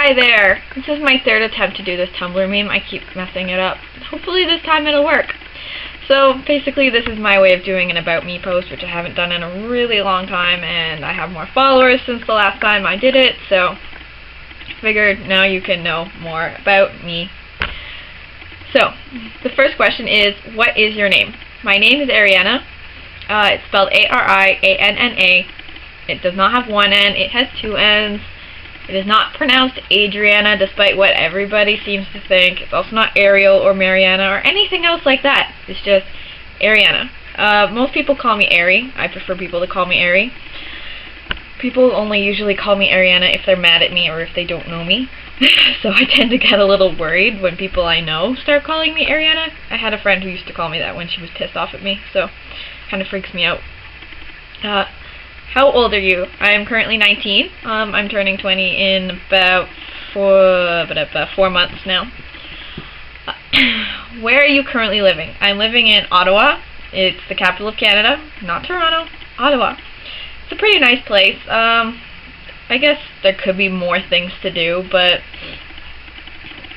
Hi there! This is my third attempt to do this Tumblr meme. I keep messing it up. Hopefully this time it'll work. So basically this is my way of doing an about me post, which I haven't done in a really long time, and I have more followers since the last time I did it, so I figured now you can know more about me. So, the first question is, what is your name? My name is Ariana. It's spelled A-R-I-A-N-N-A. It does not have one N, it has two N's. It is not pronounced Adriana, despite what everybody seems to think. It's also not Ariel or Mariana or anything else like that. It's just Ariana. Most people call me Ari. I prefer people to call me Ari. People only usually call me Ariana if they're mad at me or if they don't know me. So I tend to get a little worried when people I know start calling me Ariana. I had a friend who used to call me that when she was pissed off at me, so it kind of freaks me out. How old are you? I am currently 19. I'm turning 20 in about 4 months now. Where are you currently living? I'm living in Ottawa. It's the capital of Canada, not Toronto, Ottawa. It's a pretty nice place. I guess there could be more things to do, but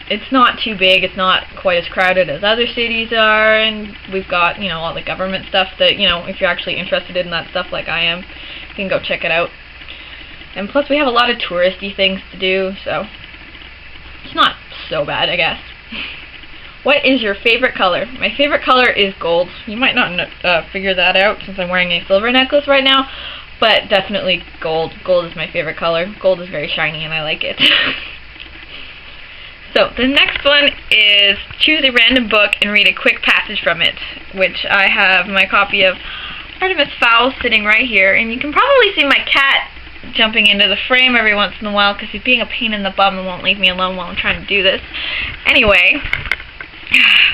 it's not too big. It's not quite as crowded as other cities are, and we've got, all the government stuff that, if you're actually interested in that stuff like I am, you can go check it out. And plus we have a lot of touristy things to do, so it's not so bad, I guess. What is your favorite color? My favorite color is gold. You might not figure that out since I'm wearing a silver necklace right now, but definitely gold. Gold is my favorite color. Gold is very shiny and I like it. So, the next one is choose a random book and read a quick passage from it, which I have my copy of Artemis Fowl sitting right here, and you can probably see my cat jumping into the frame every once in a while because he's being a pain in the bum and won't leave me alone while I'm trying to do this. Anyway,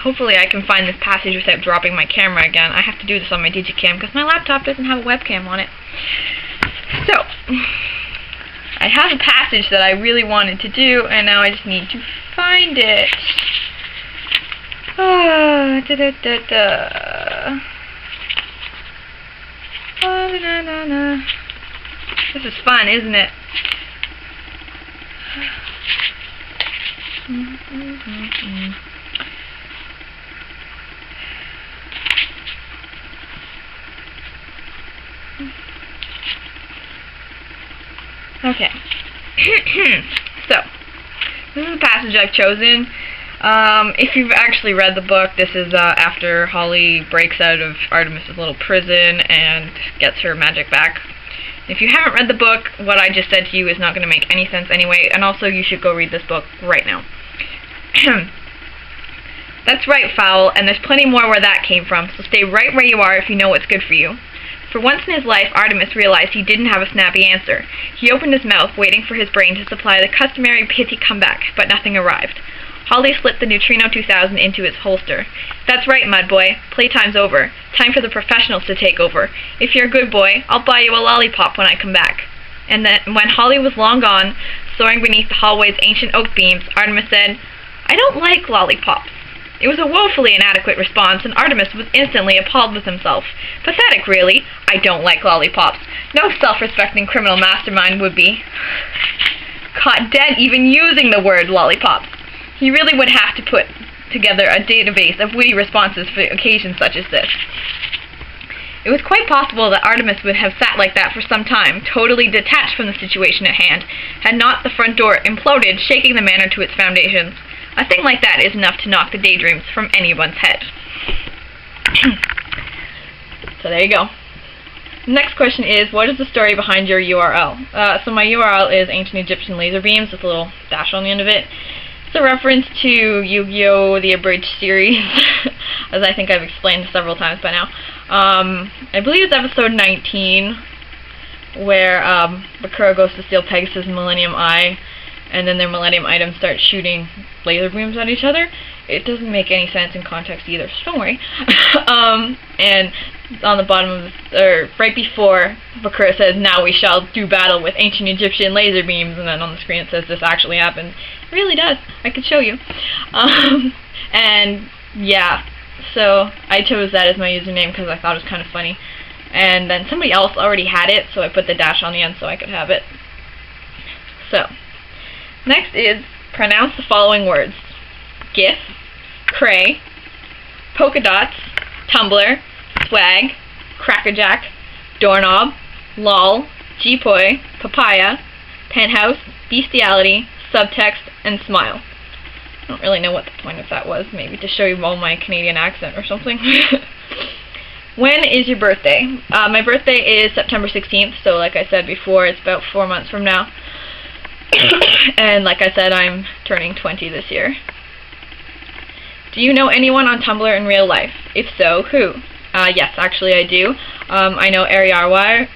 hopefully I can find this passage without dropping my camera again. I have to do this on my Digicam because my laptop doesn't have a webcam on it. So, I have a passage that I really wanted to do, and now I just need to find it. This is fun, isn't it? Okay. So, this is the passage I've chosen. If you've actually read the book, this is after Holly breaks out of Artemis' little prison and gets her magic back. If you haven't read the book, what I just said to you is not going to make any sense anyway, and also you should go read this book right now. That's right, Fowl, and there's plenty more where that came from, so stay right where you are if you know what's good for you. For once in his life, Artemis realized he didn't have a snappy answer. He opened his mouth, waiting for his brain to supply the customary pithy comeback, but nothing arrived. Holly slipped the Neutrino 2000 into its holster. That's right, Mud Boy. Playtime's over. Time for the professionals to take over. If you're a good boy, I'll buy you a lollipop when I come back. And then, when Holly was long gone, soaring beneath the hallway's ancient oak beams, Artemis said, I don't like lollipops. It was a woefully inadequate response, and Artemis was instantly appalled with himself. Pathetic, really. I don't like lollipops. No self-respecting criminal mastermind would be caught dead even using the word lollipops. He really would have to put together a database of witty responses for occasions such as this. It was quite possible that Artemis would have sat like that for some time, totally detached from the situation at hand, had not the front door imploded, shaking the manor to its foundations. A thing like that is enough to knock the daydreams from anyone's head. So there you go. The next question is, what is the story behind your URL? So my URL is Ancient Egyptian Laser Beams with a little dash on the end of it. It's a reference to Yu-Gi-Oh! The Abridged series, as I think I've explained several times by now. I believe it's episode 19, where Bakura goes to steal Pegasus' Millennium Eye, and then their Millennium items start shooting laser beams at each other. It doesn't make any sense in context either, so don't worry. And on the bottom of or right before, Bakura says, now we shall do battle with ancient Egyptian laser beams, and then on the screen it says this actually happened. It really does. I could show you. And yeah, so I chose that as my username because I thought it was kind of funny. And then somebody else already had it, so I put the dash on the end so I could have it. So, Next is pronounce the following words: GIF, crey, polka dots, Tumblr, swag, Crackerjack, Doorknob, lol, Gpoy, Papaya, Penthouse, Bestiality, Subtext, and smile. I don't really know what the point of that was. Maybe to show you all my Canadian accent or something. When is your birthday? My birthday is September 16th, so like I said before, it's about 4 months from now. And like I said, I'm turning 20 this year. Do you know anyone on Tumblr in real life? If so, who? Yes, actually I do. I know Ariawire.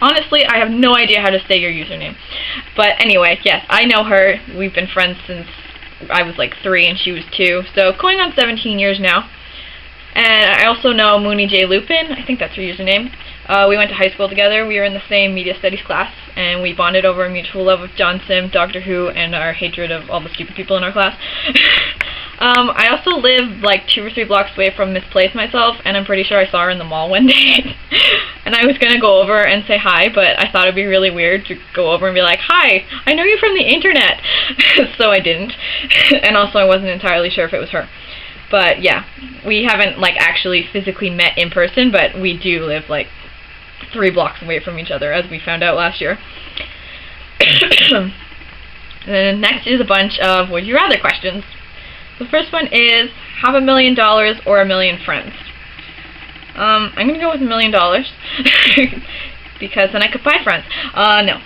Honestly, I have no idea how to say your username. But anyway, yes, I know her. We've been friends since I was like 3 and she was 2. So going on 17 years now. And I also know Mooney J. Lupin. I think that's her username. We went to high school together. We were in the same media studies class, and we bonded over a mutual love of John Sim, Doctor Who, and our hatred of all the stupid people in our class. I also live like 2 or 3 blocks away from Miss Place myself, and I'm pretty sure I saw her in the mall one day. And I was going to go over and say hi, but I thought it would be really weird to go over and be like, "Hi, I know you from the internet." So I didn't. And also I wasn't entirely sure if it was her. But yeah, we haven't like actually physically met in person, but we do live like 3 blocks away from each other, as we found out last year. And then next is a bunch of would you rather questions. The first one is, have $1 million or 1 million friends? I'm going to go with $1 million, because then I could buy friends. No.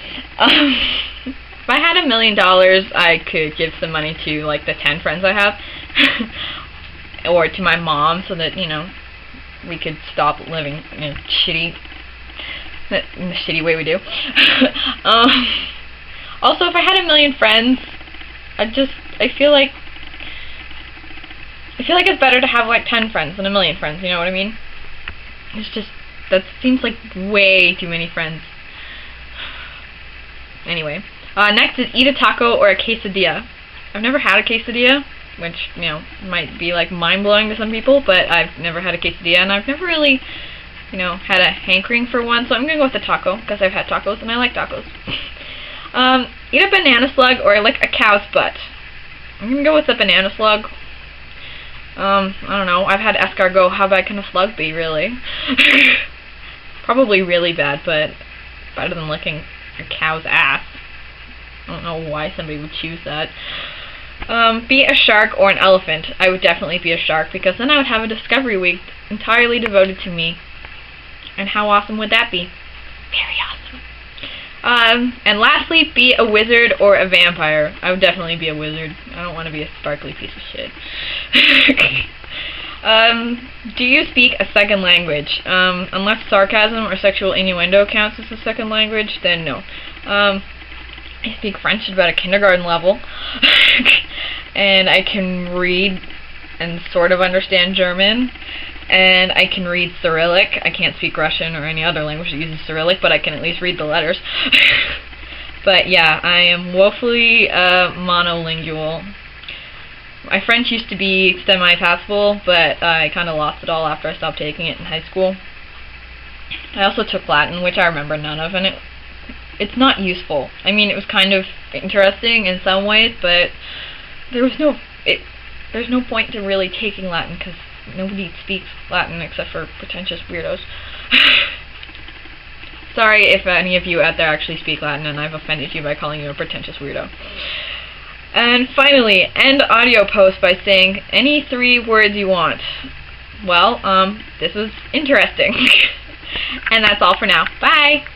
If I had $1 million, I could give some money to like the 10 friends I have. Or to my mom, so that, you know, we could stop living in a shitty way we do. Also, if I had 1 million friends, I feel like it's better to have like 10 friends than 1 million friends, you know what I mean? It's just, that seems like way too many friends. Anyway, next is eat a taco or a quesadilla. I've never had a quesadilla, which, you know, might be like mind-blowing to some people, but I've never had a quesadilla, and I've never really, you know, had a hankering for one, so I'm going to go with the taco, because I've had tacos, and I like tacos. Eat a banana slug or lick a cow's butt. I'm going to go with the banana slug. I don't know, I've had escargot. How bad can a slug be, really? Probably really bad, but better than licking a cow's ass. I don't know why somebody would choose that. Be a shark or an elephant. I would definitely be a shark, because then I would have a Discovery Week entirely devoted to me. And how awesome would that be? Very awesome. And lastly, be a wizard or a vampire. I would definitely be a wizard. I don't want to be a sparkly piece of shit. Do you speak a second language? Unless sarcasm or sexual innuendo counts as a second language, then no. I speak French at about a kindergarten level. And I can read and sort of understand German. And I can read Cyrillic. I can't speak Russian or any other language that uses Cyrillic, but I can at least read the letters. But yeah, I am woefully monolingual. My French used to be semi-passable, but I kind of lost it all after I stopped taking it in high school. I also took Latin, which I remember none of, and it's not useful. I mean, it was kind of interesting in some ways, but there's no point to really taking Latin, because nobody speaks Latin except for pretentious weirdos. Sorry if any of you out there actually speak Latin and I've offended you by calling you a pretentious weirdo. And finally, end audio post by saying any 3 words you want. Well, this was interesting. And that's all for now. Bye!